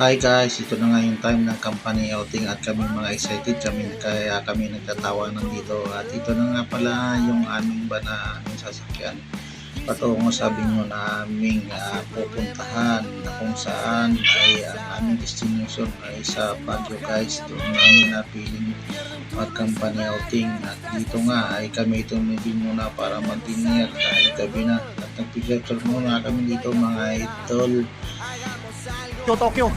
Hi guys, ito na nga yung time ng company outing at kami mga excited kami kaya kami nagtatawanan dito at ito na nga pala yung aming ba na aming sasakyan patungo sa Binyo na aming pupuntahan na kung saan ay ang aming destination ay sa Baguio guys. Doon namin napiling mag company outing at dito nga ay kami tumigil muna para mag-dinner dahil gabi na at nagpicture muna kami dito mga idol. Tokyo.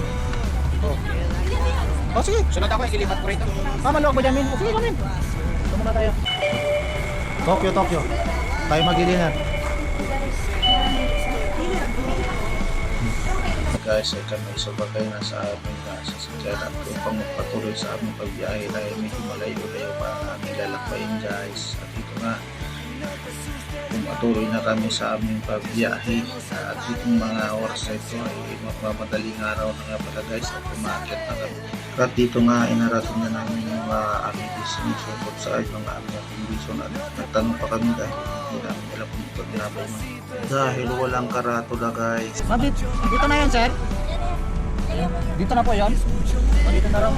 Oh, sige. Sunod ako, ikilipat ko rito. Maluwag ba dyan, Min? Sige, Min. Ito muna tayo. Tokyo. Tayo mag-dinner. Guys, ay kami subagay na sa aming sasakyan at upang magpatuloy sa aming pagbiyahe dahil medyo malayo-layo pa ang aming lalakbayin guys. At ito nga, pumatuloy na kami sa aming pagbiyahe at itong mga oras na ito ay magmamadaling araw na nga pala guys at umaakit na kami. At dito nga inarating na namin yung aming destination kung saan yung aming accommodation at nagtanong pa kami dahil hindi namin alam kung ito ginabay mo. Dahil walang karatula guys. Ma'am, dito na yun, sir. Dito na po yun. Dito na raw.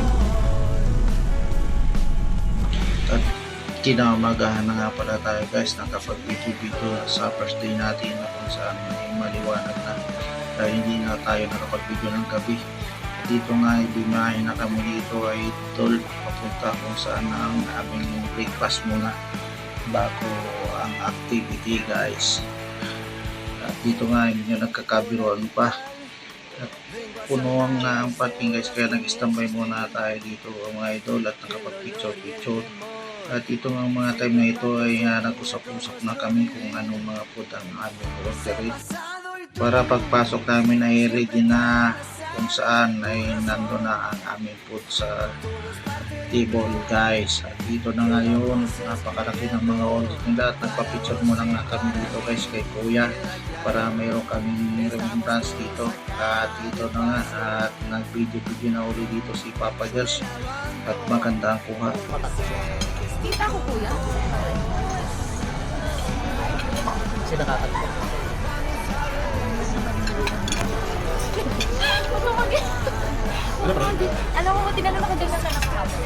At kinamagahan na nga pala tayo guys, nakapag-video sa first day natin na kung saan may maliwanag na dahil hindi na tayo nakapag-video ng gabi. Dito nga ay bimahin na kami dito ay tol papunta kung saan ang aming breakfast muna bago ang activity guys. At dito nga hindi nyo nagkakabiruan pa at puno ang parking guys kaya nag-standby muna tayo dito mga idol at nakapag-picture. At ito nga mga time na ito ay nag-usap-usap na kami kung anong mga food ang aming orderin para pagpasok namin ay ready na kung saan ay nando na ang aming food sa table guys. At dito na ngayon napakalaki ng mga order nila at nagpa-picture muna nga kami dito guys kay kuya para mayroon kaming remembrance dito. At dito na nga at nag-video na uli dito si Papa Josh at maganda ang kuha. Kita ko kuya. Sila kakagod. Alam mo, tinanong ako dyan sa nakakabo.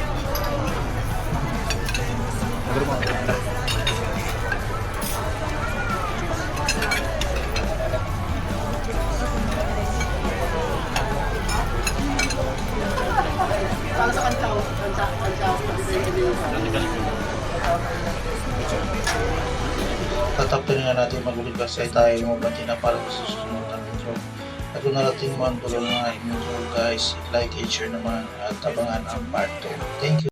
Para sa kansaw. Tatapin nga natin magulit kasi tayo mabati na para sa susunod ang intro. At kung narating mo ang tulong mga intro guys, like and share naman at abangan ang part 2. Thank you.